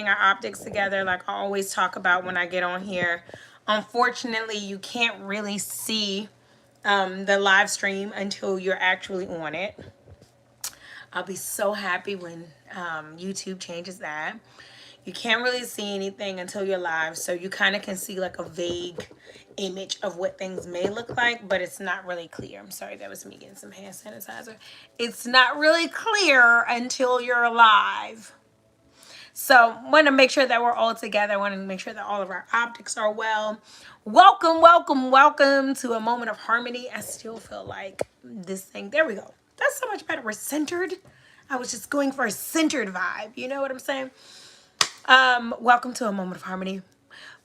getting our optics together, like I always talk about when I get on here. Unfortunately, you can't really see the live stream until you're actually on it. I'll be so happy when YouTube changes that. You can't really see anything until you're live, so you kind of can see like a vague image of what things may look like, but it's not really clear. I'm sorry, that was me getting some hand sanitizer. It's not really clear until you're live. So want to make sure that we're all together. Want to make sure that all of our optics are well. Welcome, welcome, welcome to a moment of harmony. I still feel like this thing. There we go. That's so much better. We're centered. I was just going for a centered vibe. You know what I'm saying? Welcome to a moment of harmony.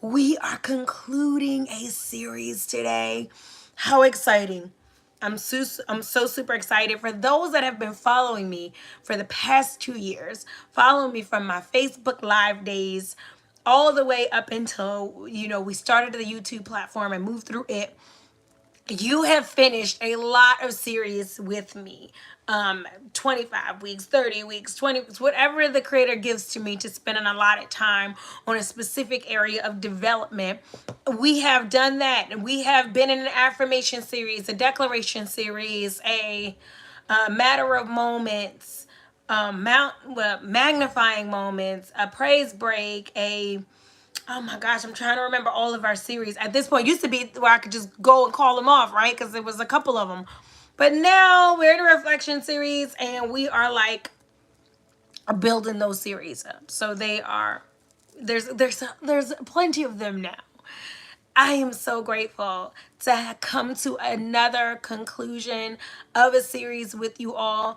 We are concluding a series today. How exciting. I'm so super excited. For those that have been following me for the past 2 years, following me from my Facebook Live days all the way up until, we started the YouTube platform and moved through it. You have finished a lot of series with me. 25 weeks, 30 weeks, 20 weeks, whatever the creator gives to me to spend an allotted time on a specific area of development. We have done that. And we have been in an affirmation series, a declaration series, a matter of moments, magnifying moments, a praise break, oh my gosh, I'm trying to remember all of our series. At this point, it used to be where I could just go and call them off, right? Because there was a couple of them. But now we're in a reflection series and we are like building those series up. So they are, there's plenty of them now. I am so grateful to come to another conclusion of a series with you all.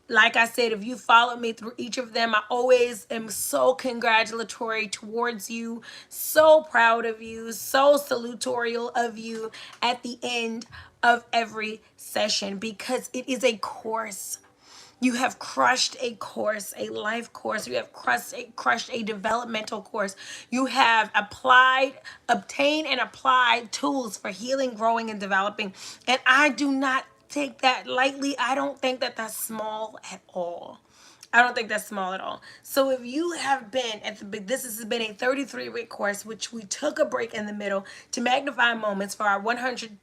Like I said, if you follow me through each of them, I always am so congratulatory towards you, so proud of you, so salutorial of you at the end of every session, because it is a course. You have crushed a course, a life course. You have crushed a developmental course. You have obtained and applied tools for healing, growing, and developing. And I do not take that lightly. I don't think that that's small at all. I don't think that's small at all. So if you have been this has been a 33-week course, which we took a break in the middle to magnify moments for our 100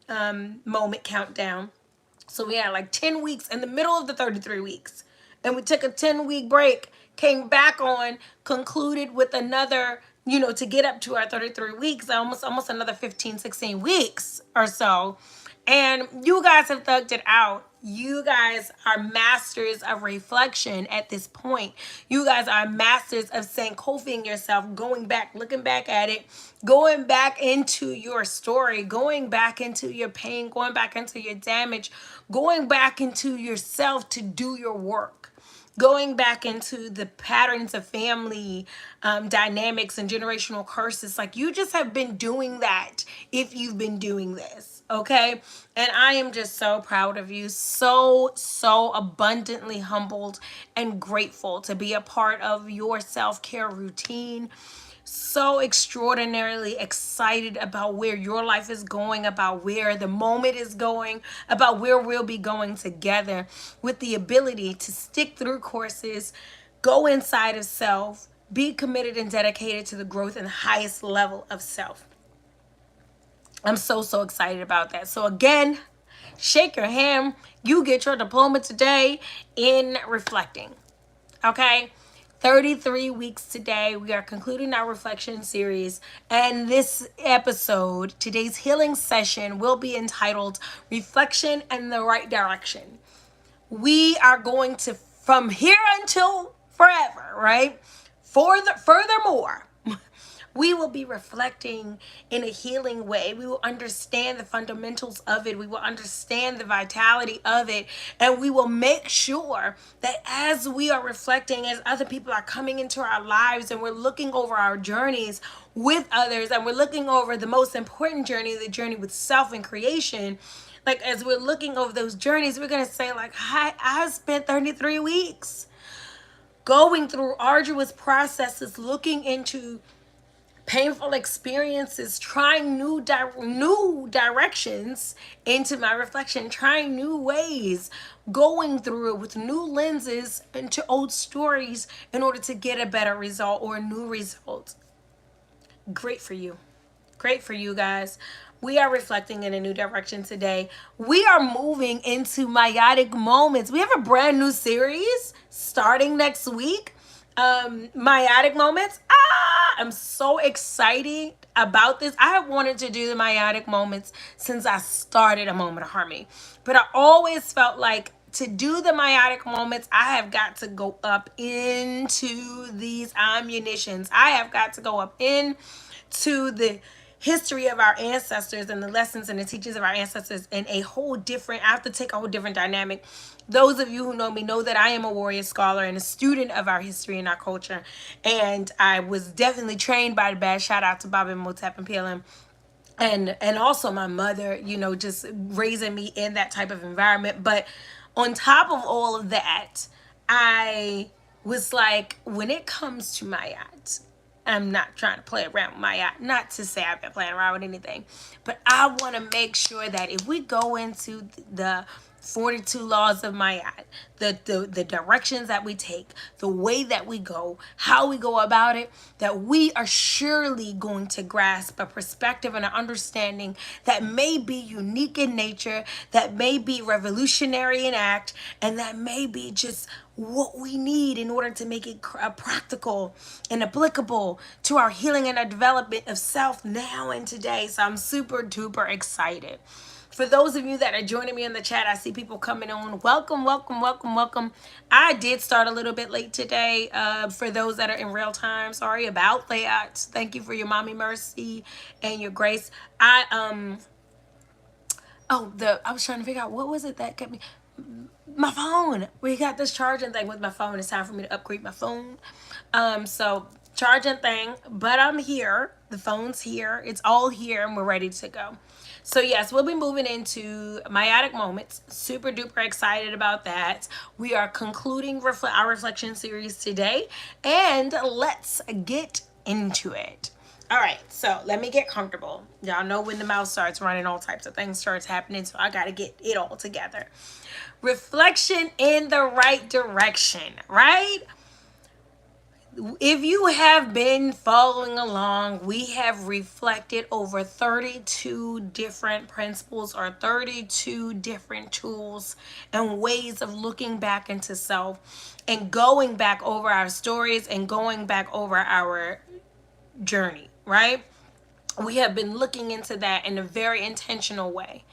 moment countdown. So we had like 10 weeks in the middle of the 33 weeks. And we took a 10-week break, came back on, concluded with another, to get up to our 33 weeks, almost another 15, 16 weeks or so. And you guys have thugged it out. You guys are masters of reflection at this point. You guys are masters of Sankofiing yourself, going back, looking back at it, going back into your story, going back into your pain, going back into your damage, going back into yourself to do your work. Going back into the patterns of family dynamics and generational curses. Like, you just have been doing that if you've been doing this, okay? And I am just so proud of you. So abundantly humbled and grateful to be a part of your self-care routine. So extraordinarily excited about where your life is going, about where the moment is going, about where we'll be going together, with the ability to stick through courses, go inside of self, be committed and dedicated to the growth and the highest level of self. I'm so excited about that. So again, shake your hand. You get your diploma today in reflecting. Okay? 33 weeks today. We are concluding our reflection series. And this episode, today's healing session, will be entitled Reflection and the Right Direction. We are going to, from here until forever, right? Furthermore, we will be reflecting in a healing way. We will understand the fundamentals of it. We will understand the vitality of it. And we will make sure that as we are reflecting, as other people are coming into our lives and we're looking over our journeys with others, and we're looking over the most important journey, the journey with self and creation, like as we're looking over those journeys, we're going to say like, hi, I spent 33 weeks going through arduous processes, looking into painful experiences, trying new directions into my reflection, trying new ways, going through it with new lenses into old stories in order to get a better result or a new result. Great for you. Great for you guys. We are reflecting in a new direction today. We are moving into meiotic moments. We have a brand new series starting next week. Meiotic moments. I'm so excited about this. I have wanted to do the meiotic moments since I started a Moment of Harmony. But I always felt like to do the meiotic moments, I have got to go up into these ammunitions. I have got to go up into the history of our ancestors and the lessons and the teachings of our ancestors in a whole different, I have to take a whole different dynamic. Those of you who know me know that I am a warrior scholar and a student of our history and our culture. And I was definitely trained by the best. Shout out to Bobby Motep and PLM. And also my mother, just raising me in that type of environment. But on top of all of that, I was like, when it comes to my yacht, I'm not trying to play around with my yacht. Not to say I've been playing around with anything, but I want to make sure that if we go into the 42 laws of my yacht, the directions that we take, the way that we go, how we go about it, that we are surely going to grasp a perspective and an understanding that may be unique in nature, that may be revolutionary in act, and that may be just what we need in order to make it practical and applicable to our healing and our development of self now and today. So I'm super duper excited. For those of you that are joining me in the chat, I see people coming on. Welcome, welcome, welcome, welcome. I did start a little bit late today. For those that are in real time, sorry about that. Thank you for your mommy mercy and your grace. I was trying to figure out what was it that kept me. My phone. We got this charging thing with my phone. It's time for me to upgrade my phone. So charging thing, but I'm here. The phone's here. It's all here, and we're ready to go. So yes, we'll be moving into meiotic moments. Super duper excited about that. We are concluding our reflection series today, and let's get into it. All right, so let me get comfortable. Y'all know when the mouth starts running, all types of things starts happening, so I got to get it all together. Reflection in the right direction, right? If you have been following along, we have reflected over 32 different principles or 32 different tools and ways of looking back into self and going back over our stories and going back over our journey, right? We have been looking into that in a very intentional way.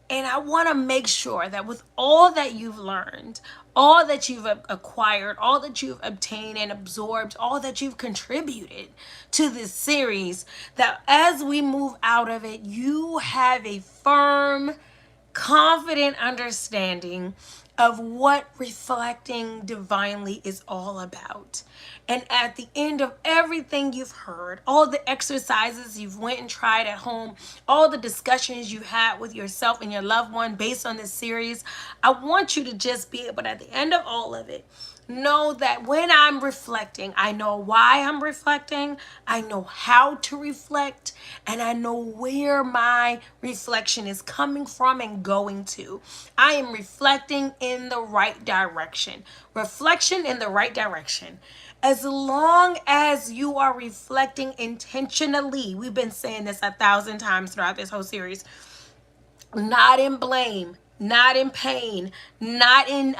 And I want to make sure that with all that you've learned, all that you've acquired, all that you've obtained and absorbed, all that you've contributed to this series, that as we move out of it, you have a firm, confident understanding of what reflecting divinely is all about. And at the end of everything you've heard, all the exercises you've went and tried at home, all the discussions you had with yourself and your loved one based on this series, I want you to just be able to, at the end of all of it, know that when I'm reflecting, I know why I'm reflecting, I know how to reflect, and I know where my reflection is coming from and going to. I am reflecting in the right direction. Reflection in the right direction. As long as you are reflecting intentionally, we've been saying this 1,000 times throughout this whole series, not in blame, not in pain, not in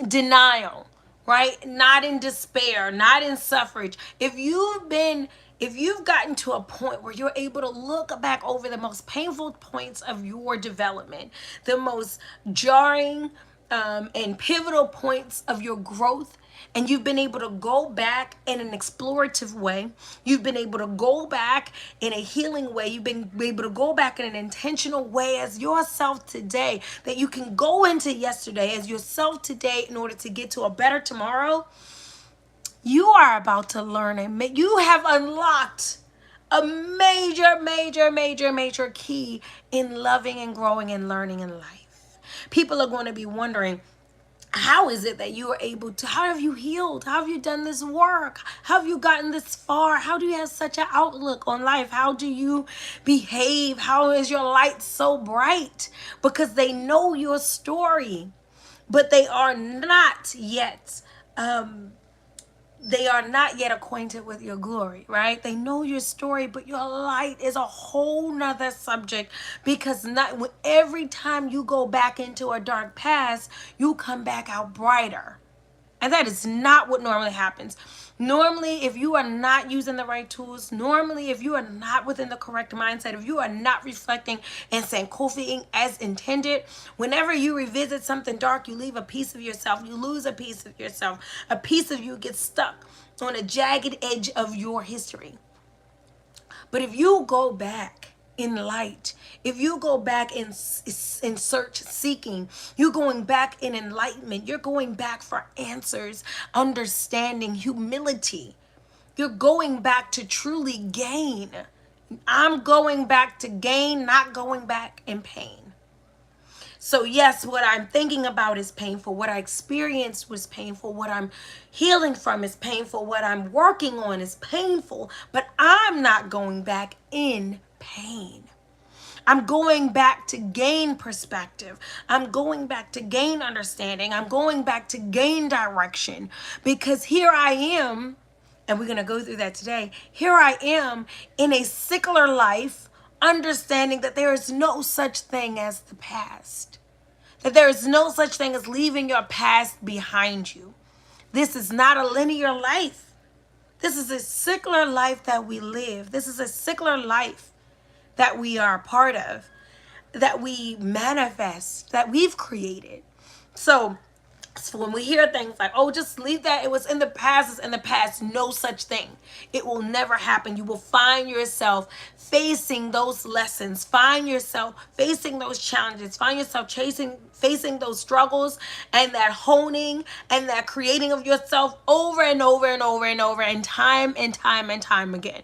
denial, right? Not in despair, not in suffrage. If you've gotten to a point where you're able to look back over the most painful points of your development, the most jarring and pivotal points of your growth, and you've been able to go back in an explorative way, you've been able to go back in a healing way, you've been able to go back in an intentional way as yourself today, that you can go into yesterday as yourself today in order to get to a better tomorrow, you are about to learn and you have unlocked a major key in loving and growing and learning in life. People are going to be wondering, how is it that you are able to, how have you healed? How have you done this work? How have you gotten this far? How do you have such an outlook on life? How do you behave? How is your light so bright? Because they know your story, but they are not yet acquainted with your glory, right? They know your story, but your light is a whole nother subject, because not every time you go back into a dark past, you come back out brighter. And that is not what normally happens. Normally, if you are not using the right tools, normally, if you are not within the correct mindset, if you are not reflecting and Sankofiing as intended, whenever you revisit something dark, you leave a piece of yourself, you lose a piece of yourself, a piece of you gets stuck on a jagged edge of your history. But if you go back in light, if you go back in search, seeking, you're going back in enlightenment, you're going back for answers, understanding, humility. You're going back to truly gain. I'm going back to gain, not going back in pain. So yes, what I'm thinking about is painful. What I experienced was painful. What I'm healing from is painful. What I'm working on is painful. But I'm not going back in pain. I'm going back to gain perspective. I'm going back to gain understanding. I'm going back to gain direction. Because here I am, and we're going to go through that today. Here I am in a secular life, understanding that there is no such thing as the past. That there is no such thing as leaving your past behind you. This is not a linear life. This is a secular life that we live. This is a secular life that we are a part of, that we manifest, that we've created. So when we hear things like, oh, just leave that, it was in the past, it's in the past, no such thing. It will never happen. You will find yourself facing those lessons, find yourself facing those challenges, find yourself facing those struggles, and that honing and that creating of yourself over and over and over and over, and time and time and time again.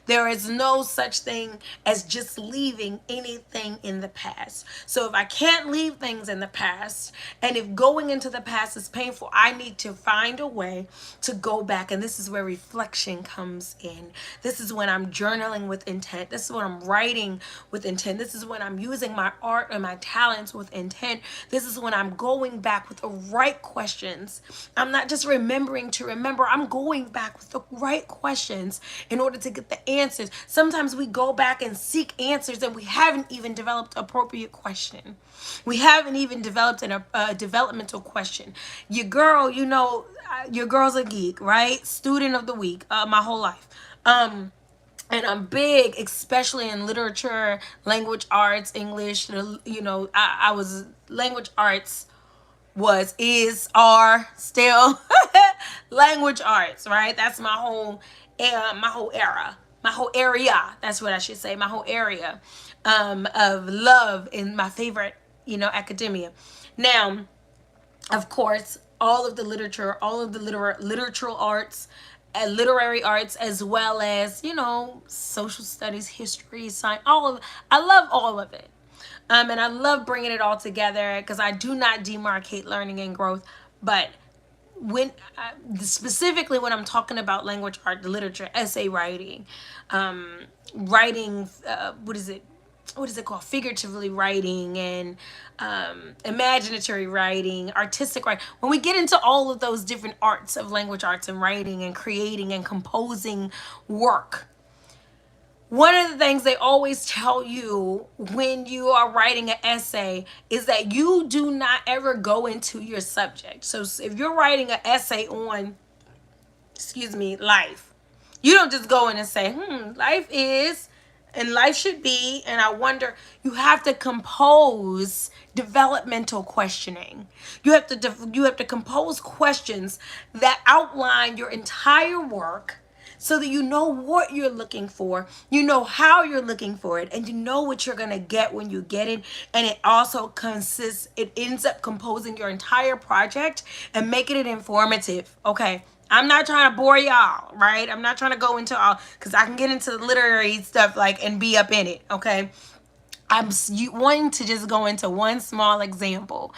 There is no such thing as just leaving anything in the past. So if I can't leave things in the past, and if going into the past is painful, I need to find a way to go back. And this is where reflection comes in. This is when I'm journaling with intent. This is when I'm writing with intent. This is when I'm using my art and my talents with intent. This is when I'm going back with the right questions. I'm not just remembering to remember. I'm going back with the right questions in order to get the answers. Sometimes we go back and seek answers and we haven't even developed appropriate question. We haven't even developed a developmental question. Your girl, your girl's a geek, right? Student of the week, my whole life. And I'm big, especially in literature, language arts, English. I was language arts are still language arts, right? That's my whole era, my whole area. That's what I should say. My whole area of love in my favorite, academia. Now, of course, all of the literature, all of the literary arts, literary arts, as well as social studies, history, science, I love all of it. And I love bringing it all together, because I do not demarcate learning and growth. But specifically when I'm talking about language, art, literature, essay writing, what is it called? Figuratively writing, and imaginatory writing, artistic writing. When we get into all of those different arts of language arts and writing and creating and composing work, one of the things they always tell you when you are writing an essay is that you do not ever go into your subject. So if you're writing an essay on, life, you don't just go in and say, life is, and life should be, and I wonder. You have to compose developmental questioning. You have to compose questions that outline your entire work, so that you know what you're looking for, you know how you're looking for it, and you know what you're going to get when you get it. And it also it ends up composing your entire project and making it informative. Okay, I'm not trying to bore y'all, right? I'm not trying to go into all, because I can get into the literary stuff and be up in it, okay? I'm wanting to just go into one small example.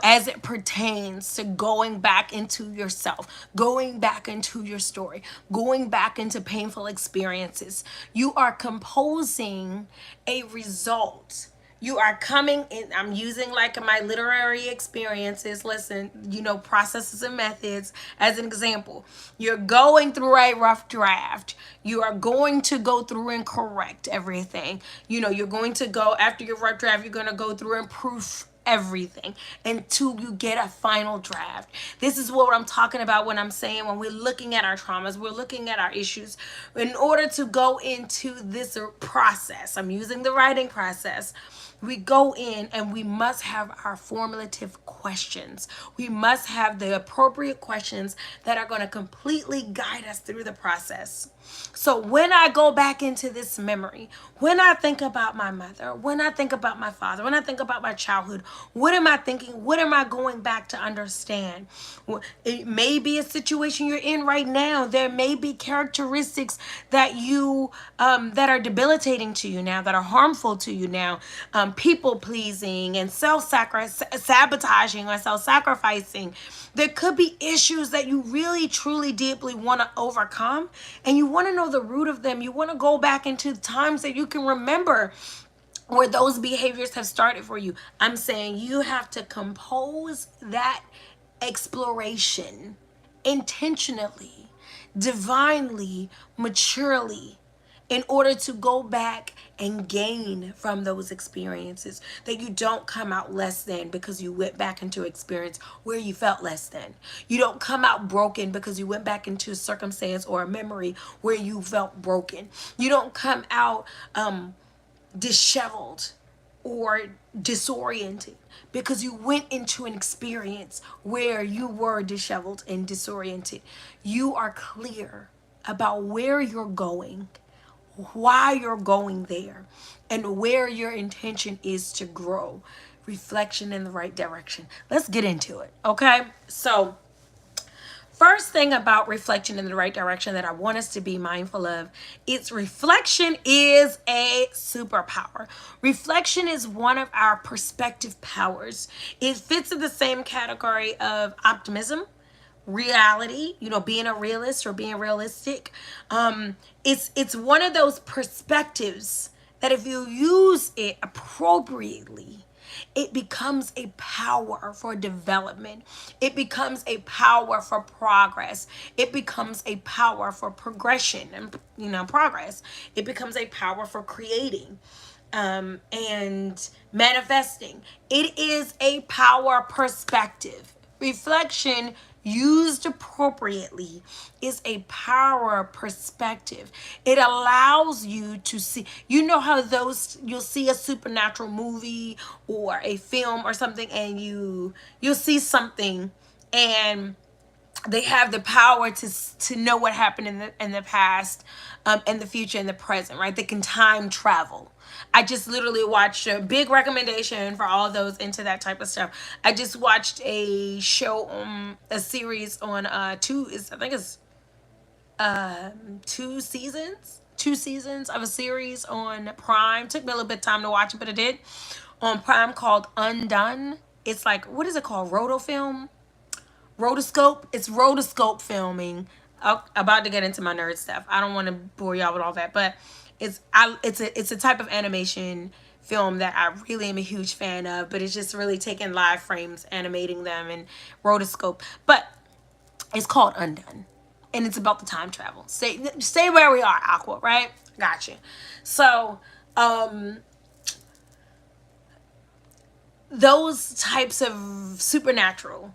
as it pertains to going back into yourself, going back into your story, going back into painful experiences. You are composing a result. You are coming in. I'm using like my literary experiences, listen, processes and methods as an example. You're going through a rough draft. You are going to go through and correct everything. You're going to go after your rough draft, you're going to go through and proof everything until you get a final draft. This is what I'm talking about when I'm saying when we're looking at our traumas, we're looking at our issues. In order to go into this process, I'm using the writing process. We go in and we must have our formulative questions. We must have the appropriate questions that are going to completely guide us through the process. So when I go back into this memory, when I think about my mother, when I think about my father, when I think about my childhood, what am I thinking? What am I going back to understand? It may be a situation you're in right now. There may be characteristics that you that are debilitating to you now, that are harmful to you now. People pleasing and sabotaging or self-sacrificing. There could be issues that you really, truly, deeply want to overcome, and you want to know the root of them. You want to go back into times that you can remember where those behaviors have started for you. I'm saying you have to compose that exploration intentionally, divinely, maturely, in order to go back and gain from those experiences, that you don't come out less than because you went back into experience where you felt less than. You don't come out broken because you went back into a circumstance or a memory where you felt broken. You don't come out disheveled or disoriented because you went into an experience where you were disheveled and disoriented. You are clear about where you're going, why you're going there, and where your intention is to grow. Reflection in the right direction. Let's get into it, okay? So, first thing about reflection in the right direction that I want us to be mindful of is reflection is a superpower. Reflection is one of our perspective powers. It fits in the same category of optimism, reality, being a realist or being realistic. It's one of those perspectives that if you use it appropriately, it becomes a power for development. It becomes a power for progress. It becomes a power for progression and progress. It becomes a power for creating and manifesting. It is a power perspective. Reflection used appropriately is a power perspective. It allows you to see, how you'll see a supernatural movie or a film or something, and you'll see something and they have the power to know what happened in the past, in the future, in the present, right? They can time travel. I just literally watched a big recommendation for all those into that type of stuff. I just watched a show a series on I think it's 2 seasons of a series on Prime. Took me a little bit of time to watch it, but it did. On Prime, called Undone. It's like, what is it called? Rotoscope. It's rotoscope filming. About to get into my nerd stuff. I don't want to bore y'all with all that, but it's a type of animation film that I really am a huge fan of. But it's just really taking live frames, animating them, and rotoscope. But it's called Undone, and it's about the time travel. Stay where we are, Aqua. Right? Gotcha. So, those types of supernatural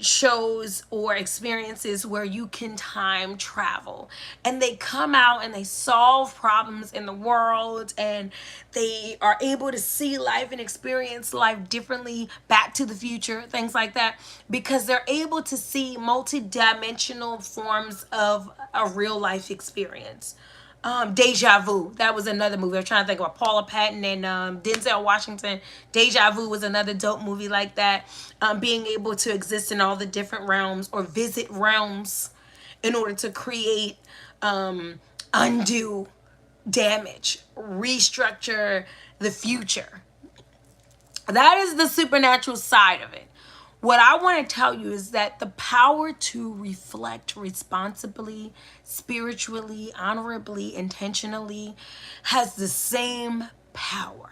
shows or experiences where you can time travel, and they come out and they solve problems in the world, and they are able to see life and experience life differently. Back to the Future, things like that, because they're able to see multi-dimensional forms of a real life experience. Deja Vu. That was another movie. I'm trying to think about Paula Patton and Denzel Washington. Deja Vu was another dope movie like that. Being able to exist in all the different realms or visit realms in order to create, undo damage, restructure the future. That is the supernatural side of it. What I want to tell you is that the power to reflect responsibly, spiritually, honorably, intentionally has the same power.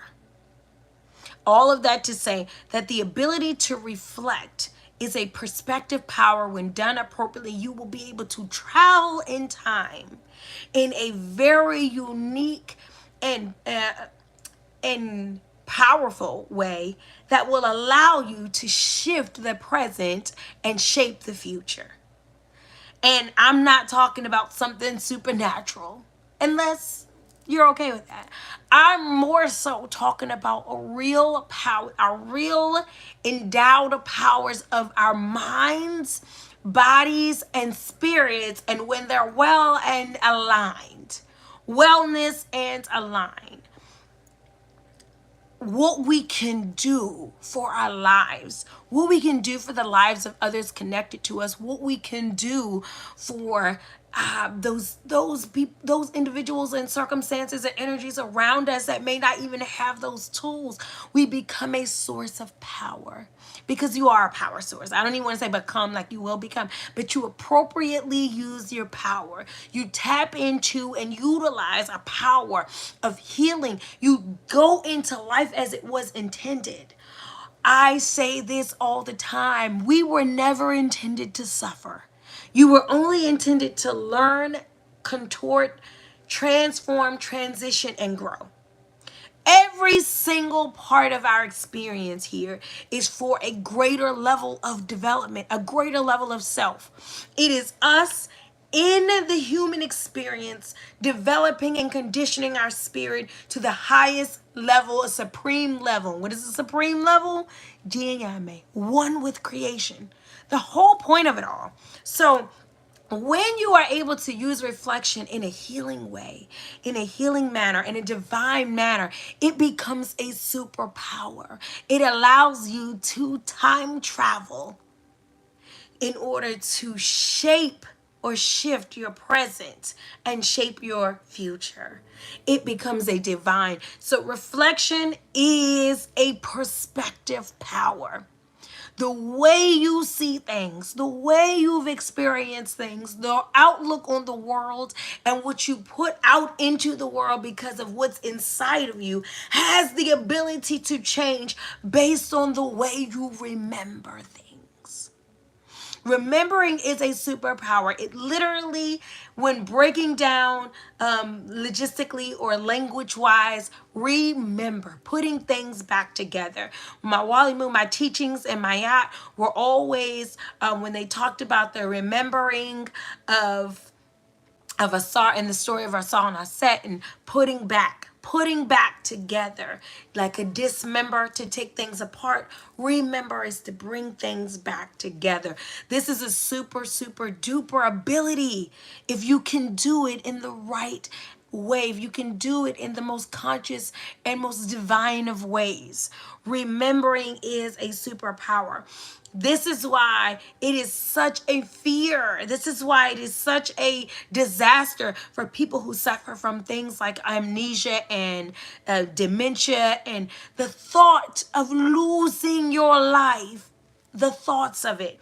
All of that to say that the ability to reflect is a perspective power. When done appropriately, you will be able to travel in time in a very unique and powerful way that will allow you to shift the present and shape the future. And I'm not talking about something supernatural, unless you're okay with that. I'm more so talking about a real power, our real endowed powers of our minds, bodies, and spirits, and when they're well and aligned, wellness and aligned, what we can do for our lives, what we can do for the lives of others connected to us, what we can do for those individuals and circumstances and energies around us that may not even have those tools. We become a source of power, because you are a power source. I don't even want to say become, like you will become, but you appropriately use your power. You tap into and utilize a power of healing. You go into life as it was intended. I say this all the time. We were never intended to suffer. You were only intended to learn, contort, transform, transition, and grow. Every single part of our experience here is for a greater level of development, a greater level of self. It is us in the human experience developing and conditioning our spirit to the highest level, a supreme level. What is the supreme level? Jinyame, one with creation. The whole point of it all. So when you are able to use reflection in a healing way, in a healing manner, in a divine manner, it becomes a superpower. It allows you to time travel in order to shape or shift your present and shape your future. It becomes a divine. So reflection is a perspective power. The way you see things, the way you've experienced things, the outlook on the world, and what you put out into the world because of what's inside of you has the ability to change based on the way you remember things. Remembering is a superpower. It literally, when breaking down logistically or language wise, remember, putting things back together. My Wally Moon, my teachings and my yacht were always, when they talked about the remembering of Asar in the story of Asar and Aset, and putting back together, like a dismember to take things apart. Remember is to bring things back together. This is a super duper ability if you can do it in the right way, if you can do it in the most conscious and most divine of ways. Remembering is a superpower. This is why it is such a fear. This is why it is such a disaster for people who suffer from things like amnesia and dementia, and the thought of losing your life, the thoughts of it.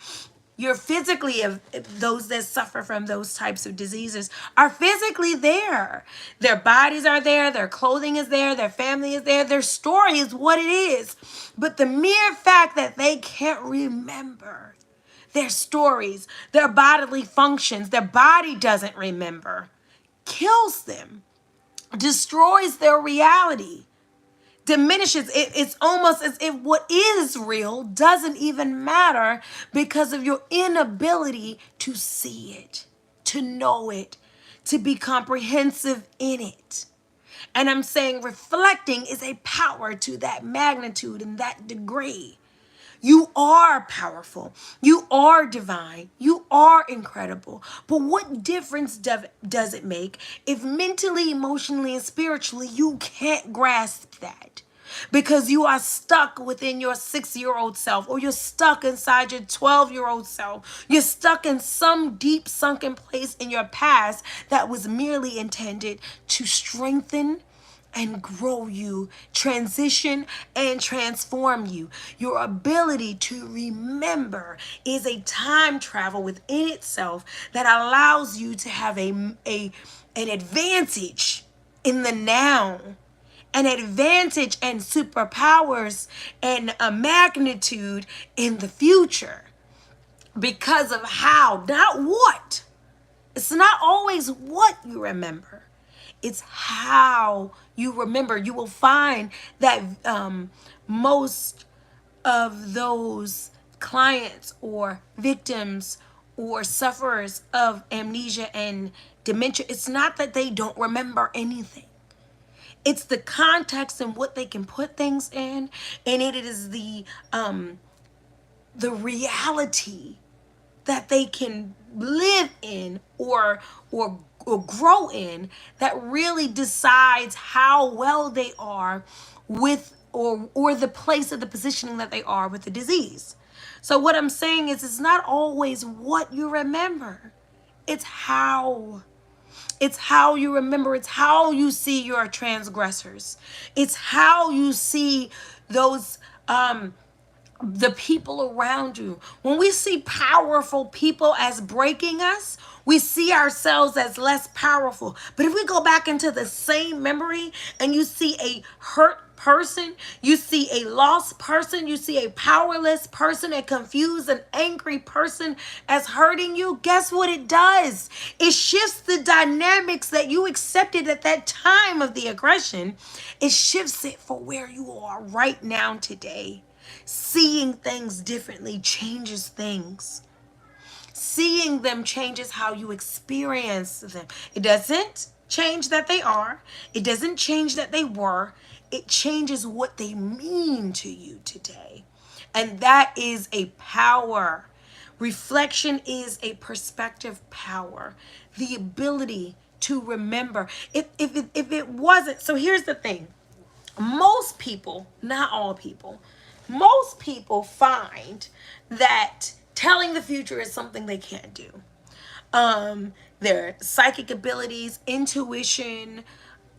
You're physically, of those that suffer from those types of diseases are physically there. Their bodies are there, their clothing is there, their family is there, their story is what it is. But the mere fact that they can't remember their stories, their bodily functions, their body doesn't remember, kills them, destroys their reality, diminishes it. It's almost as if what is real doesn't even matter because of your inability to see it, to know it, to be comprehensive in it. And I'm saying reflecting is a power to that magnitude and that degree. You are powerful. You are divine. You are incredible. But what difference does it make if mentally, emotionally, and spiritually you can't grasp that? Because you are stuck within your 6-year-old self, or you're stuck inside your 12-year-old self. You're stuck in some deep sunken place in your past that was merely intended to strengthen and grow you, transition and transform you. Your ability to remember is a time travel within itself that allows you to have an advantage in the now, an advantage and superpowers and a magnitude in the future because of how, not what. It's not always what you remember. It's how you remember. You will find that most of those clients or victims or sufferers of amnesia and dementia, it's not that they don't remember anything. It's the context and what they can put things in, and it is the reality that they can live in or grow in that really decides how well they are with or the place of the positioning that they are with the disease. So what I'm saying is it's not always what you remember. It's how. It's how you remember. It's how you see your transgressors. It's how you see those the people around you. When we see powerful people as breaking us, we see ourselves as less powerful. But if we go back into the same memory and you see a hurt person, you see a lost person, you see a powerless person, a confused and angry person as hurting you, guess what it does? It shifts the dynamics that you accepted at that time of the aggression. It shifts it for where you are right now today. Seeing things differently changes things. Seeing them changes how you experience them. It doesn't change that they are. It doesn't change that they were. It changes what they mean to you today. And that is a power. Reflection is a perspective power. The ability to remember. If it wasn't, so here's the thing. Most people, not all people, most people find that telling the future is something they can't do. Their psychic abilities, intuition,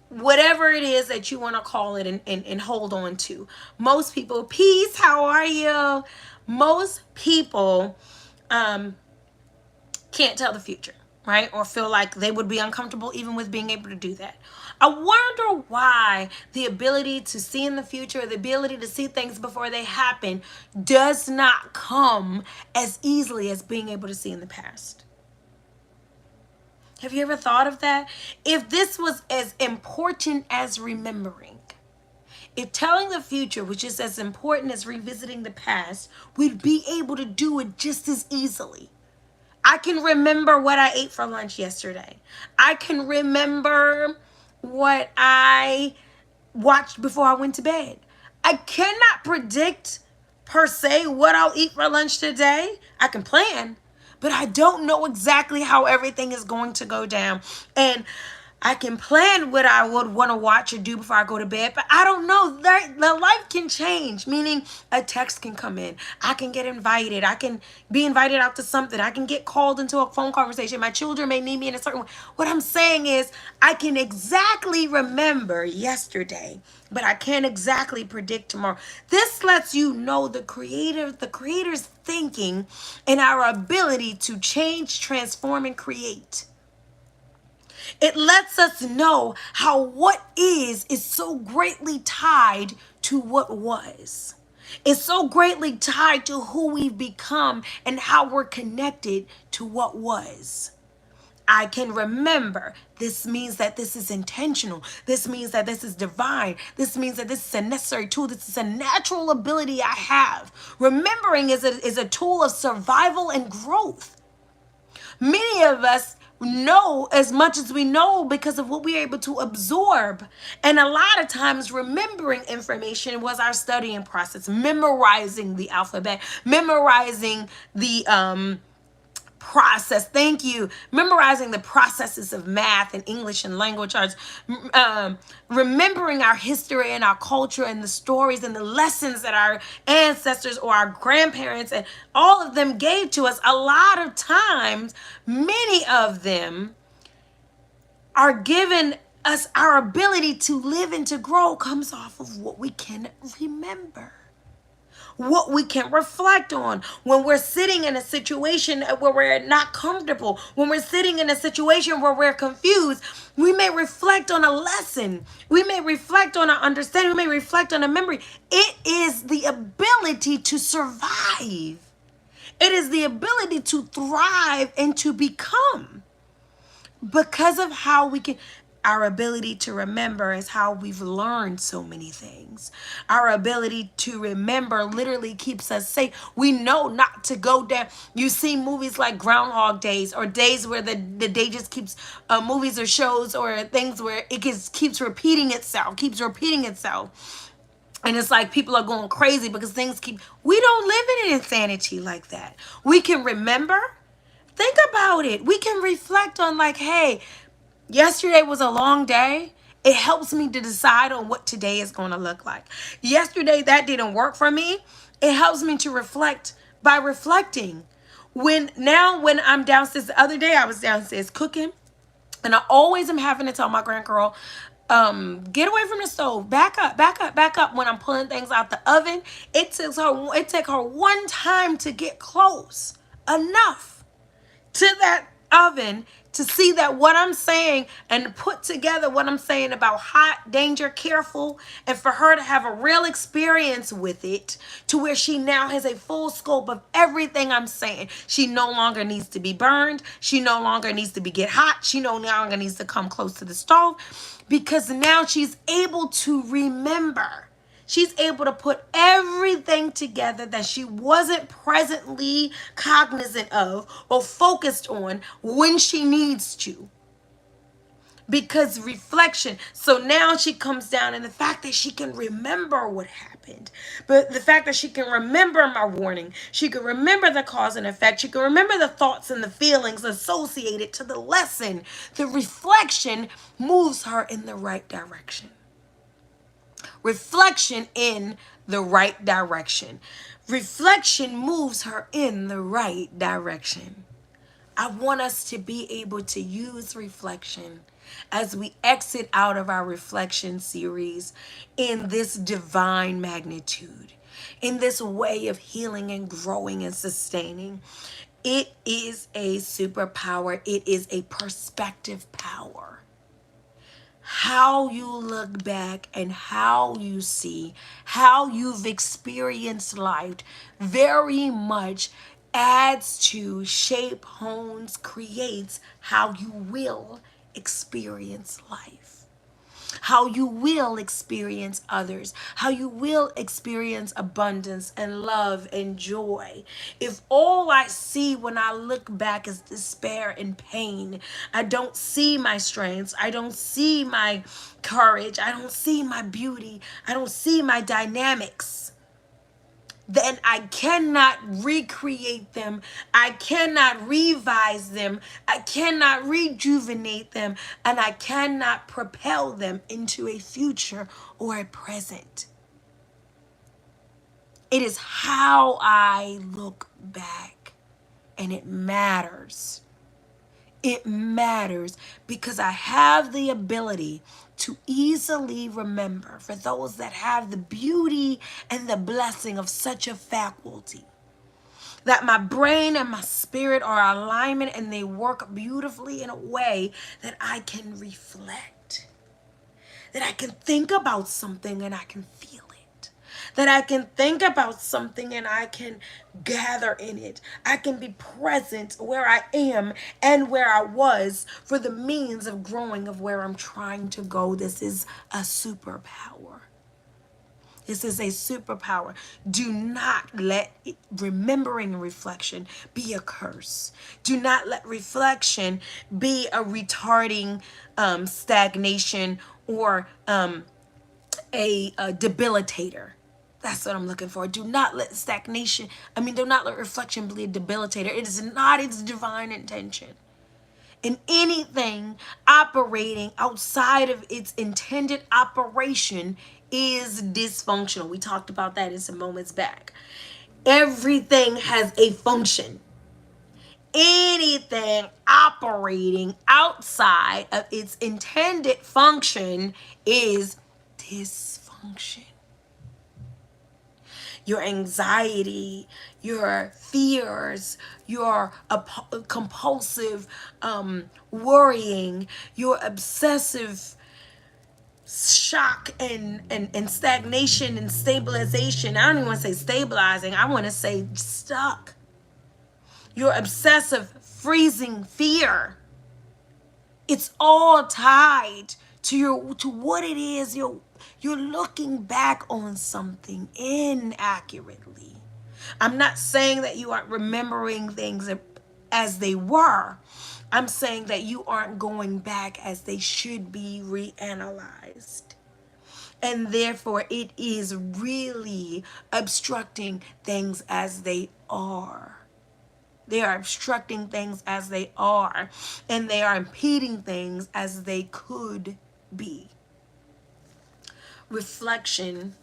whatever it is that you want to call it and hold on to. Most people, peace, how are you? Most people can't tell the future, right? Or feel like they would be uncomfortable even with being able to do that. I wonder why the ability to see in the future, the ability to see things before they happen, does not come as easily as being able to see in the past. Have you ever thought of that? If this was as important as remembering, if telling the future was just as important as revisiting the past, we'd be able to do it just as easily. I can remember what I ate for lunch yesterday. I can remember what I watched before I went to bed. I cannot predict per se what I'll eat for lunch today. I can plan, but I don't know exactly how everything is going to go down. And I can plan what I would want to watch or do before I go to bed, but I don't know. The life can change, meaning a text can come in. I can get invited. I can be invited out to something. I can get called into a phone conversation. My children may need me in a certain way. What I'm saying is I can exactly remember yesterday, but I can't exactly predict tomorrow. This lets you know the creator's thinking and our ability to change, transform, and create. It lets us know how what is so greatly tied to what was. It's so greatly tied to who we've become and how we're connected to what was. I can remember. This means that this is intentional. This means that this is divine. This means that this is a necessary tool. This is a natural ability I have. Remembering is a tool of survival and growth. Many of us know as much as we know because of what we're able to absorb. And a lot of times remembering information was our studying process, memorizing the alphabet, memorizing the process. Thank you. Memorizing the processes of math and English and language arts. Remembering our history and our culture and the stories and the lessons that our ancestors or our grandparents and all of them gave to us. A lot of times, many of them are given us, our ability to live and to grow comes off of what we can remember, what we can reflect on. When we're sitting in a situation where we're not comfortable, when we're sitting in a situation where we're confused, we may reflect on a lesson. We may reflect on an understanding. We may reflect on a memory. It is the ability to survive. It is the ability to thrive and to become. Because of how we can, our ability to remember is how we've learned so many things. Our ability to remember literally keeps us safe. We know not to go down. You see movies like Groundhog Days, or days where the day just keeps, movies or shows or things where it keeps repeating itself. And it's like people are going crazy because we don't live in an insanity like that. We can remember. Think about it. We can reflect on, like, hey, yesterday was a long day. It helps me to decide on what today is going to look like. Yesterday, that didn't work for me. It helps me to reflect by reflecting. When I'm downstairs, the other day I was downstairs cooking, and I always am having to tell my grandgirl, get away from the stove, back up when I'm pulling things out the oven. It take her one time to get close enough to that oven to see that what I'm saying, and put together what I'm saying about hot, danger, careful, and for her to have a real experience with it, to where she now has a full scope of everything I'm saying. She no longer needs to be burned. She no longer needs to get hot. She no longer needs to come close to the stove, because now she's able to remember. She's able to put everything together that she wasn't presently cognizant of or focused on when she needs to. Because reflection. So now she comes down, and the fact that she can remember what happened, but the fact that she can remember my warning, she can remember the cause and effect, she can remember the thoughts and the feelings associated to the lesson. The reflection moves her in the right direction. Reflection in the right direction. Reflection moves her in the right direction. I want us to be able to use reflection as we exit out of our reflection series in this divine magnitude, in this way of healing and growing and sustaining. It is a superpower. It is a perspective power. How you look back and how you see, how you've experienced life very much adds to, shape, hones, creates how you will experience life. How you will experience others, how you will experience abundance and love and joy. If all I see when I look back is despair and pain, I don't see my strengths, I don't see my courage, I don't see my beauty, I don't see my dynamics, then I cannot recreate them. I cannot revise them. I cannot rejuvenate them. And I cannot propel them into a future or a present. It is how I look back. And it matters. It matters because I have the ability to easily remember, for those that have the beauty and the blessing of such a faculty, that my brain and my spirit are in alignment and they work beautifully in a way that I can reflect, that I can think about something and I can feel it, that I can think about something and I can gather in it. I can be present where I am and where I was for the means of growing of where I'm trying to go. This is a superpower. This is a superpower. Do not let remembering and reflection be a curse. Do not let reflection be a retarding stagnation or a debilitator. That's what I'm looking for. Do not let do not let reflection be a debilitator. It is not its divine intention. And anything operating outside of its intended operation is dysfunctional. We talked about that in some moments back. Everything has a function. anything operating outside of its intended function is dysfunction. Your anxiety, your fears, your compulsive worrying, your obsessive shock and stagnation and stabilization. I don't even want to say stabilizing. I want to say stuck. Your obsessive freezing fear. It's all tied to what it is you're looking back on something inaccurately. I'm not saying that you aren't remembering things as they were. I'm saying that you aren't going back as they should be reanalyzed. And therefore, it is really obstructing things as they are. They are obstructing things as they are, and they are impeding things as they could be. Reflection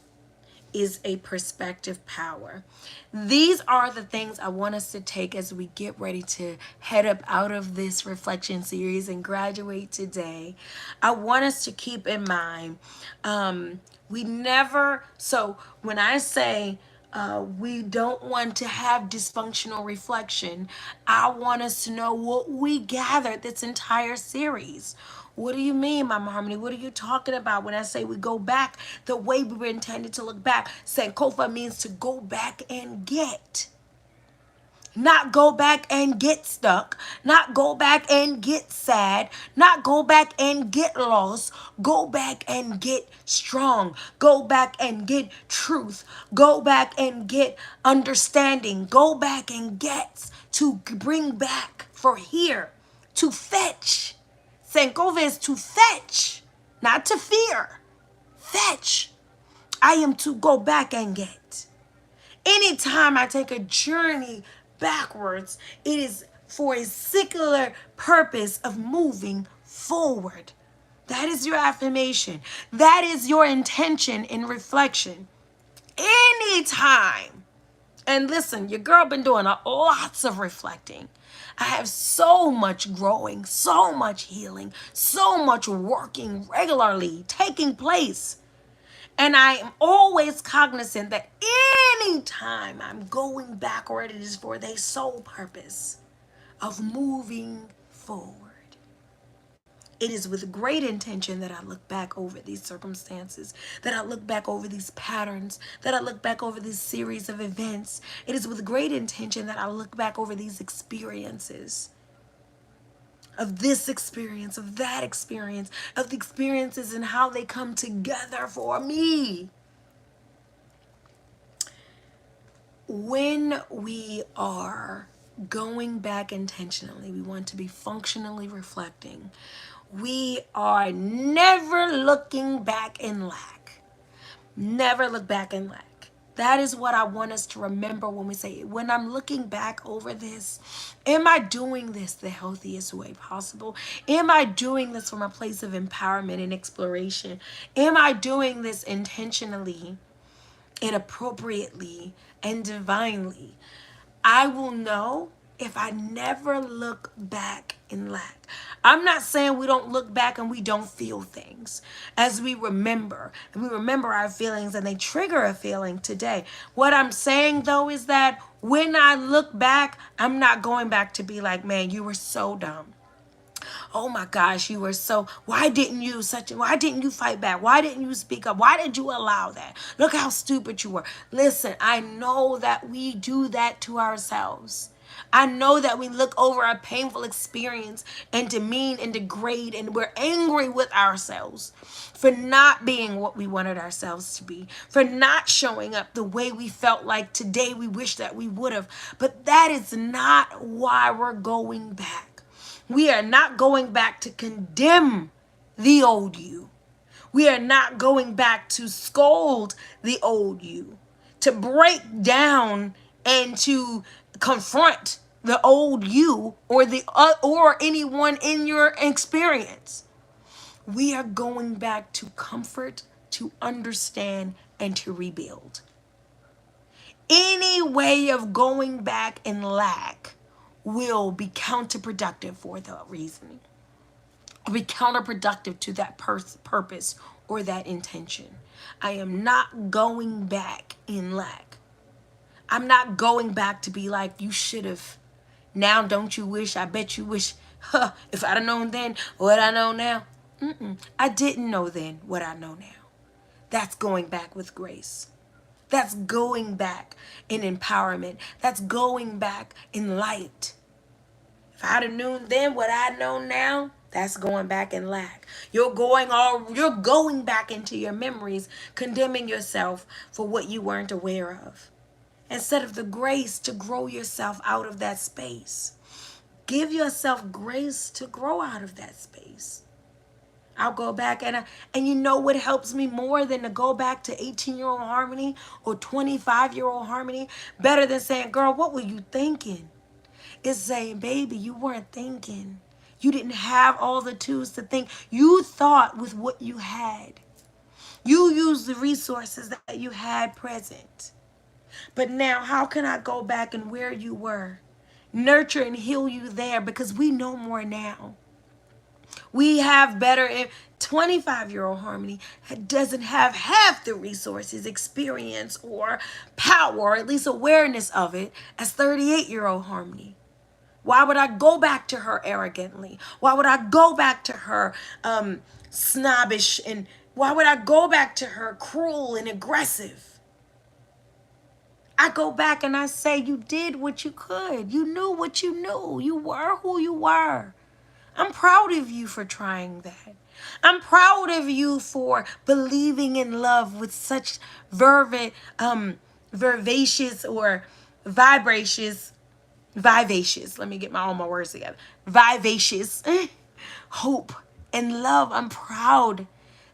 is a perspective power. These are the things I want us to take as we get ready to head up out of this reflection series and graduate today. I want us to keep in mind, so when I say we don't want to have dysfunctional reflection, I want us to know what we gathered this entire series. What do you mean, Mama Harmony? What are you talking about when I say we go back the way we were intended to look back? Sankofa means to go back and get. Not go back and get stuck. Not go back and get sad. Not go back and get lost. Go back and get strong. Go back and get truth. Go back and get understanding. Go back and get to bring back for here. To fetch. Sankofa is to fetch, not to fear. Fetch. I am to go back and get. Anytime I take a journey backwards, it is for a singular purpose of moving forward. That is your affirmation. That is your intention in reflection. Anytime. And listen, your girl been doing lots of reflecting. I have so much growing, so much healing, so much working regularly taking place. And I am always cognizant that anytime I'm going backward, it is for the sole purpose of moving forward. It is with great intention that I look back over these circumstances, that I look back over these patterns, that I look back over this series of events. It is with great intention that I look back over these experiences. Of this experience, of that experience, of the experiences and how they come together for me. When we are going back intentionally, we want to be functionally reflecting. We are never looking back in lack. Never look back in lack. That is what I want us to remember when we say, when I'm looking back over this, am I doing this the healthiest way possible? Am I doing this from a place of empowerment and exploration? Am I doing this intentionally and appropriately and divinely? I will know if I never look back in lack. I'm not saying we don't look back and we don't feel things as we remember. And we remember our feelings and they trigger a feeling today. What I'm saying though is that when I look back, I'm not going back to be like, man, you were so dumb. Oh my gosh, you were so, why didn't you fight back? Why didn't you speak up? Why did you allow that? Look how stupid you were. Listen, I know that we do that to ourselves. I know that we look over a painful experience and demean and degrade, and we're angry with ourselves for not being what we wanted ourselves to be, for not showing up the way we felt like today we wish that we would have. But that is not why we're going back. We are not going back to condemn the old you. We are not going back to scold the old you, to break down and to confront the old you or anyone in your experience. We are going back to comfort, to understand, and to rebuild. Any way of going back in lack will be counterproductive for the reasoning, be counterproductive to that purpose or that intention. I am not going back in lack. I'm not going back to be like, you should have. Now, don't you wish? I bet you wish. Huh, if I'd have known then what I know now. I didn't know then what I know now. That's going back with grace. That's going back in empowerment. That's going back in light. If I'd have known then what I know now, that's going back in lack. You're going back into your memories, condemning yourself for what you weren't aware of. Instead of the grace to grow yourself out of that space. Give yourself grace to grow out of that space. I'll go back and you know what helps me more than to go back to 18-year-old Harmony or 25-year-old Harmony? Better than saying, girl, what were you thinking? It's saying, baby, you weren't thinking. You didn't have all the tools to think. You thought with what you had. You used the resources that you had present. But now, how can I go back and where you were? Nurture and heal you there, because we know more now. We have better. 25-year-old Harmony doesn't have half the resources, experience, or power, or at least awareness of it as 38-year-old Harmony. Why would I go back to her arrogantly? Why would I go back to her snobbish? And why would I go back to her cruel and aggressive? I go back and I say, you did what you could. You knew what you knew. You were who you were. I'm proud of you for trying that. I'm proud of you for believing in love with such vivacious or vivacious. Let me get all my words together. Vivacious hope and love. I'm proud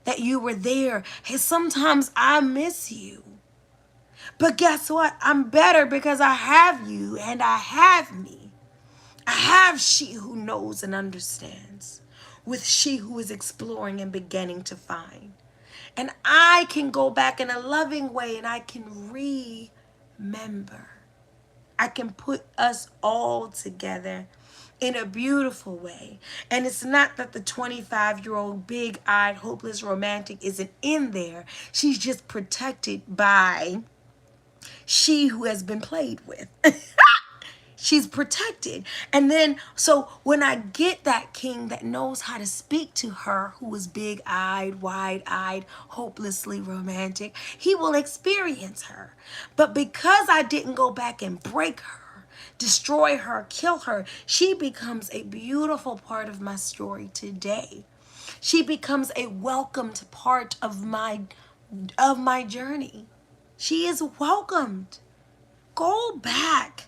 that you were there. Hey, sometimes I miss you. But guess what? I'm better because I have you and I have me. I have she who knows and understands with she who is exploring and beginning to find. And I can go back in a loving way and I can remember. I can put us all together in a beautiful way. And it's not that the 25-year-old big-eyed hopeless romantic isn't in there. She's just protected by she who has been played with. She's protected. And then, so when I get that king that knows how to speak to her, who is big-eyed, wide-eyed, hopelessly romantic, he will experience her. But because I didn't go back and break her, destroy her, kill her, she becomes a beautiful part of my story today. She becomes a welcomed part of my journey. She is welcomed. Go back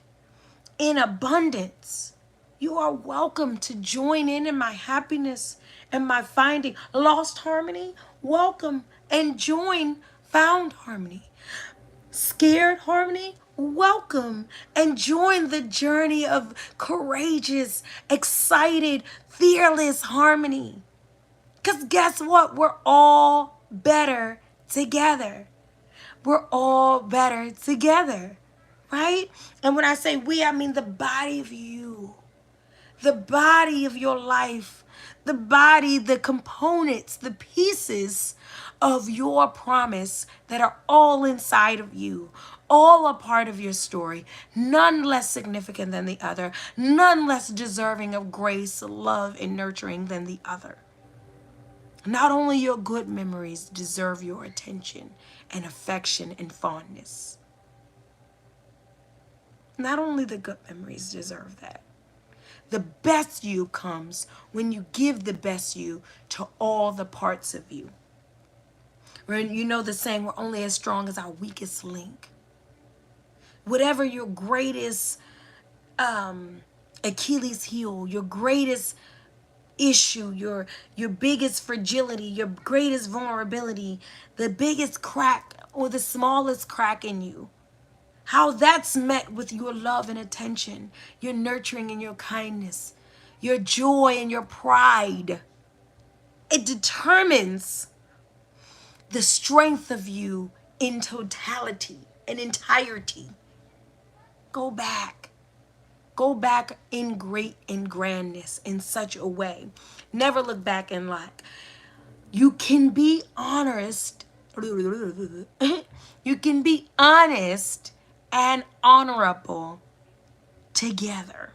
in abundance. You are welcome to join in my happiness and my finding. Lost harmony, welcome and join found harmony. Scared harmony, welcome and join the journey of courageous, excited, fearless harmony. Because guess what? We're all better together. We're all better together, right? And when I say we, I mean the body of you, the body of your life, the body, the components, the pieces of your promise that are all inside of you, all a part of your story, none less significant than the other, none less deserving of grace, love, and nurturing than the other. Not only your good memories deserve your attention and affection and fondness. Not only the good memories deserve that. The best you comes when you give the best you to all the parts of you. You know the saying, we're only as strong as our weakest link. Whatever your greatest Achilles heel, your greatest issue, your biggest fragility, your greatest vulnerability, the biggest crack or the smallest crack in you, how that's met with your love and attention, your nurturing and your kindness, your joy and your pride. It determines the strength of you in totality and entirety. Go back. Go back in great and grandness in such a way. Never look back in lack. You can be honest. You can be honest and honorable together.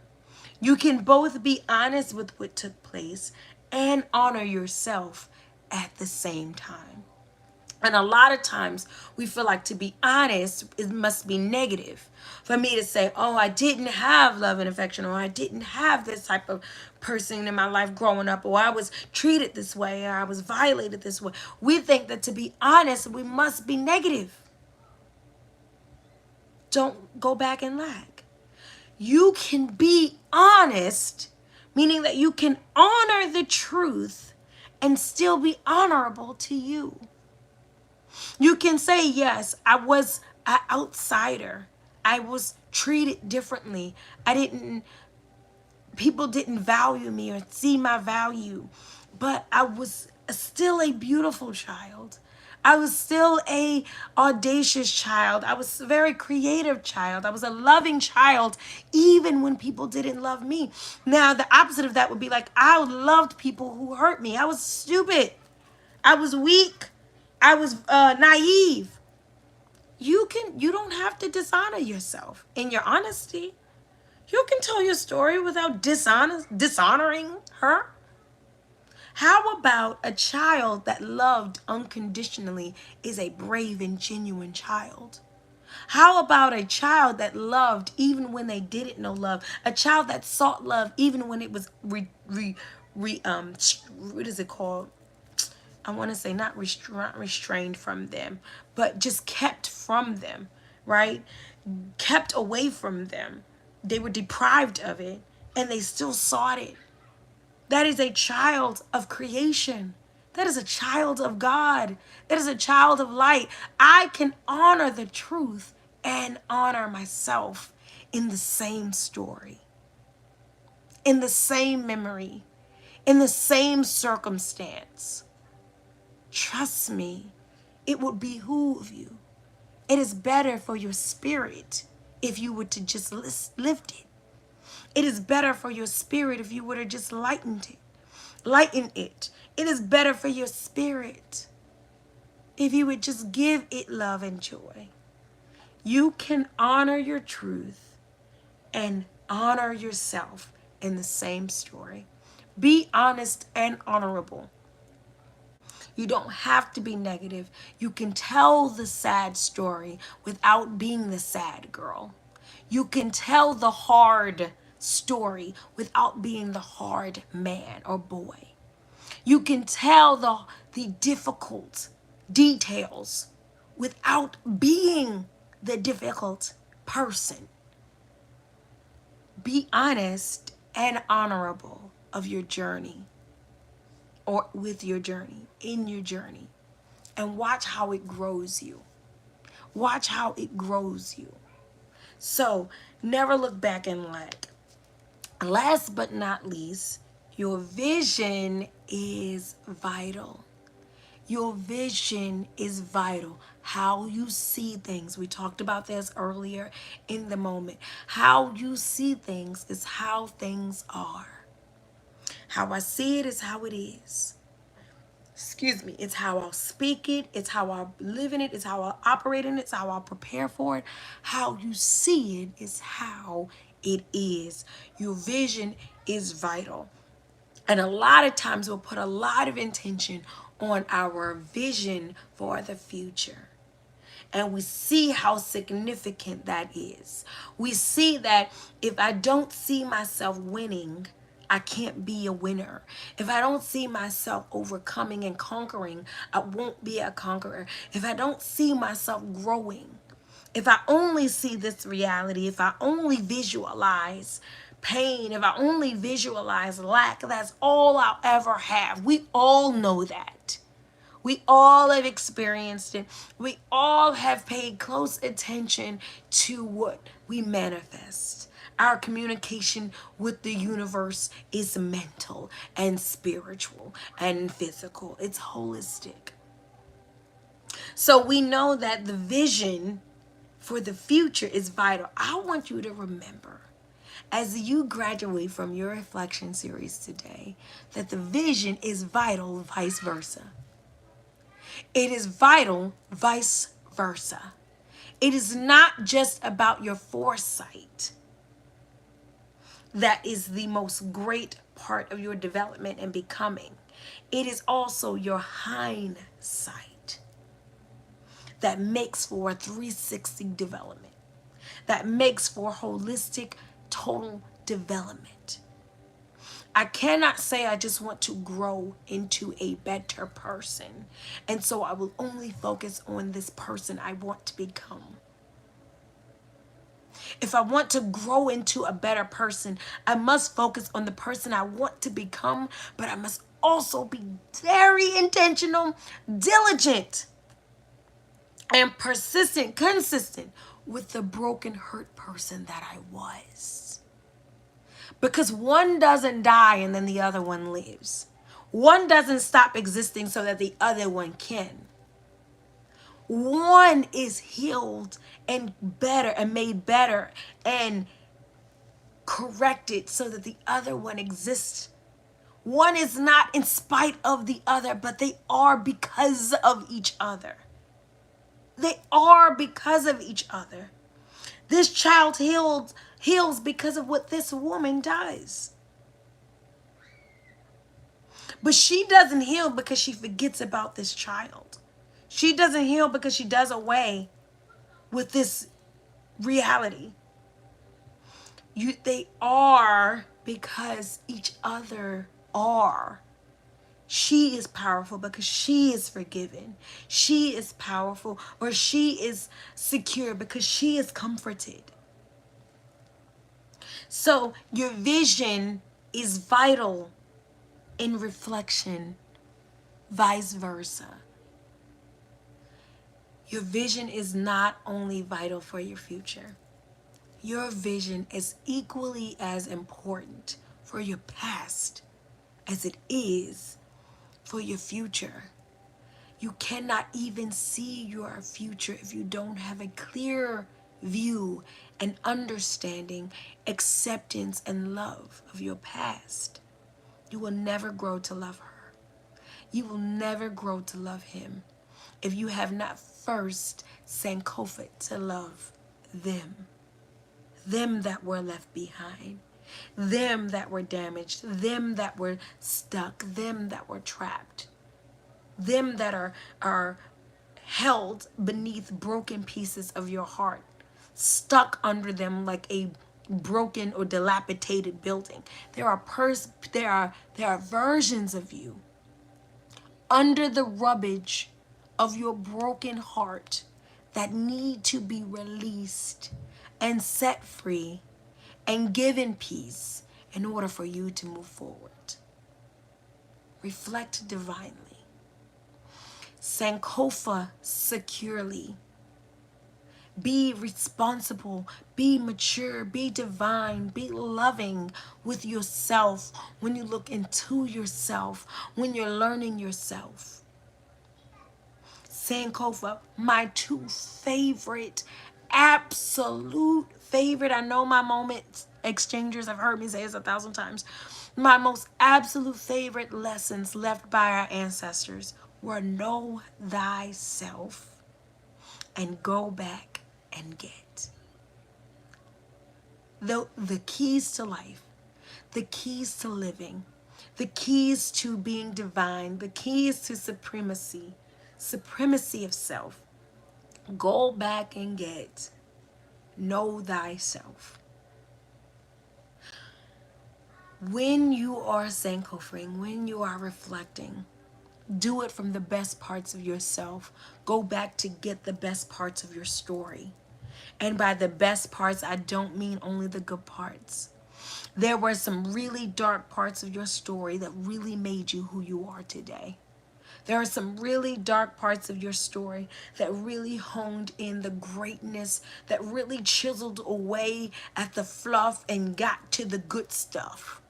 You can both be honest with what took place and honor yourself at the same time. And a lot of times we feel like to be honest, it must be negative. For me to say, oh, I didn't have love and affection, or I didn't have this type of person in my life growing up, or I was treated this way, or I was violated this way. We think that to be honest, we must be negative. Don't go back and lack. You can be honest, meaning that you can honor the truth and still be honorable to you. You can say, yes, I was an outsider. I was treated differently. People didn't value me or see my value, but I was still a beautiful child. I was still a audacious child. I was a very creative child. I was a loving child, even when people didn't love me. Now, the opposite of that would be like, I loved people who hurt me. I was stupid. I was weak. I was naive. You don't have to dishonor yourself in your honesty. You can tell your story without dishonoring her. How about a child that loved unconditionally is a brave and genuine child? How about a child that loved even when they didn't know love? A child that sought love even when it was what is it called? I want to say not restrained from them, but just kept from them, right? Kept away from them. They were deprived of it and they still sought it. That is a child of creation. That is a child of God. That is a child of light. I can honor the truth and honor myself in the same story, in the same memory, in the same circumstance. Trust me, it would behoove you. It is better for your spirit if you were to just lift it. It is better for your spirit if you were to just lighten it. It is better for your spirit if you would just give it love and joy. You can honor your truth and honor yourself in the same story. Be honest and honorable. You don't have to be negative. You can tell the sad story without being the sad girl. You can tell the hard story without being the hard man or boy. You can tell the difficult details without being the difficult person. Be honest and honorable of your journey, or with your journey, in your journey, and watch how it grows you. Watch how it grows you. So never look back and lack. Last but not least, your vision is vital. Your vision is vital. How you see things. We talked about this earlier in the moment. How you see things is how things are. How I see it is how it is. Excuse me. It's how I'll speak it. It's how I live in it. It's how I operate in it. It's how I'll prepare for it. How you see it is how it is. Your vision is vital. And a lot of times we'll put a lot of intention on our vision for the future. And we see how significant that is. We see that if I don't see myself winning, I can't be a winner. If I don't see myself overcoming and conquering, I won't be a conqueror. If I don't see myself growing, if I only see this reality, if I only visualize pain, if I only visualize lack, that's all I'll ever have. We all know that. We all have experienced it. We all have paid close attention to what we manifest. Our communication with the universe is mental and spiritual and physical. It's holistic. So we know that the vision for the future is vital. I want you to remember as you graduate from your reflection series today, that the vision is vital, vice versa. It is vital, vice versa. It is not just about your foresight that is the most great part of your development and becoming. It is also your hindsight that makes for a 360 development, that makes for holistic, total development. I cannot say I just want to grow into a better person, and so I will only focus on this person I want to become. If I want to grow into a better person, I must focus on the person I want to become, but I must also be very intentional, diligent, and persistent, consistent with the broken, hurt person that I was. Because one doesn't die and then the other one lives. One doesn't stop existing so that the other one can. One is healed and better and made better and corrected so that the other one exists. One is not in spite of the other, but they are because of each other. They are because of each other. This child heals because of what this woman does. But she doesn't heal because she forgets about this child. She doesn't heal because she does away with this reality. They are because each other are. She is powerful because she is forgiven. She is powerful, or she is secure because she is comforted. So your vision is vital in reflection, vice versa. Your vision is not only vital for your future. Your vision is equally as important for your past as it is for your future. You cannot even see your future if you don't have a clear view and understanding, acceptance, and love of your past. You will never grow to love her. You will never grow to love him if you have not first Sankofa to love them. Them that were left behind. Them that were damaged. Them that were stuck. Them that were trapped. Them that are held beneath broken pieces of your heart, stuck under them like a broken or dilapidated building. There are versions of you under the rubbish of your broken heart that need to be released and set free and given peace in order for you to move forward. Reflect divinely. Sankofa securely. Be responsible, be mature, be divine, be loving with yourself when you look into yourself, when you're learning yourself. Sankofa, my two favorite, absolute favorite. I know my moment exchangers have heard me say this 1,000 times. My most absolute favorite lessons left by our ancestors were know thyself and go back and get. The keys to life, the keys to living, the keys to being divine, the keys to supremacy of self. Go back and get. Know thyself. When you are Sankofering, when you are reflecting, do it from the best parts of yourself. Go back to get the best parts of your story. And by the best parts, I don't mean only the good parts. There were some really dark parts of your story that really made you who you are today. There are some really dark parts of your story that really honed in the greatness, that really chiseled away at the fluff and got to the good stuff.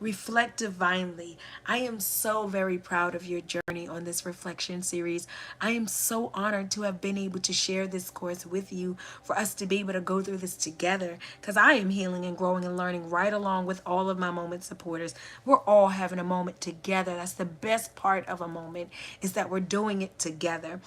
Reflect divinely. I am so very proud of your journey on this reflection series. I am so honored to have been able to share this course with you, for us to be able to go through this together, because I am healing and growing and learning right along with all of my moment supporters. We're all having a moment together. That's the best part of a moment, is that we're doing it together.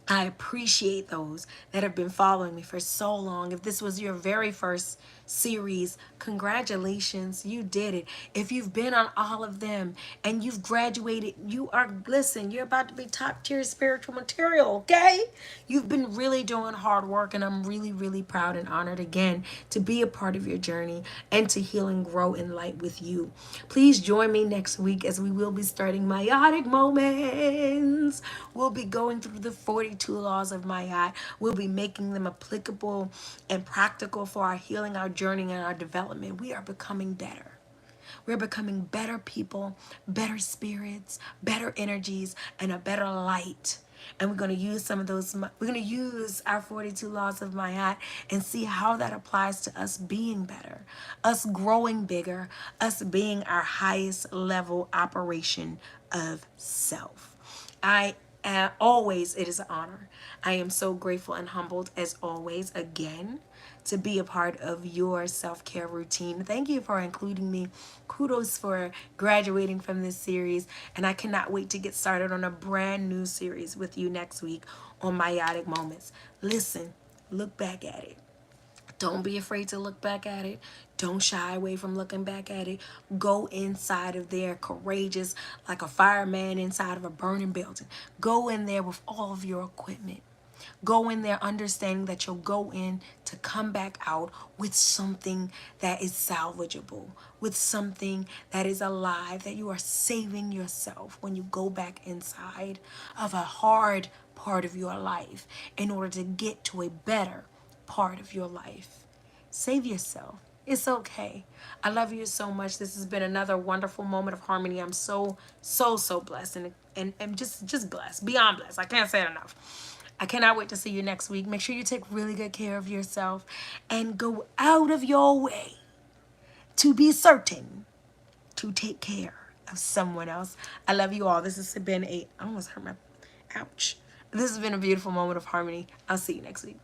I appreciate those that have been following me for so long. If this was your very first series, congratulations, you did it. If you've been on all of them and you've graduated, you are, listen, you're about to be top tier spiritual material, okay? You've been really doing hard work, and I'm really, really proud and honored again to be a part of your journey and to heal and grow in light with you. Please join me next week, as we will be starting Meiotic Moments. We'll be going through the 42 laws of Ma'at. We'll be making them applicable and practical for our healing, our journey, and our development. We are becoming better. We're becoming better people, better spirits, better energies, and a better light. And we're going to use some of those, we're going to use our 42 laws of Ma'at and see how that applies to us being better, us growing bigger, us being our highest level operation of self. Always, it is an honor. I am so grateful and humbled, as always, again, to be a part of your self-care routine. Thank you for including me. Kudos for graduating from this series. And I cannot wait to get started on a brand new series with you next week on Meiotic Moments. Listen, look back at it. Don't be afraid to look back at it. Don't shy away from looking back at it. Go inside of there courageous, like a fireman inside of a burning building. Go in there with all of your equipment. Go in there understanding that you'll go in to come back out with something that is salvageable, with something that is alive, that you are saving yourself when you go back inside of a hard part of your life in order to get to a better part of your life. Save yourself. It's okay. I love you so much. This has been another wonderful moment of harmony. I'm so, so, so blessed, and just blessed. Beyond blessed. I can't say it enough. I cannot wait to see you next week. Make sure you take really good care of yourself and go out of your way to be certain to take care of someone else. I love you all. This has been I almost hurt my, ouch. This has been a beautiful moment of harmony. I'll see you next week.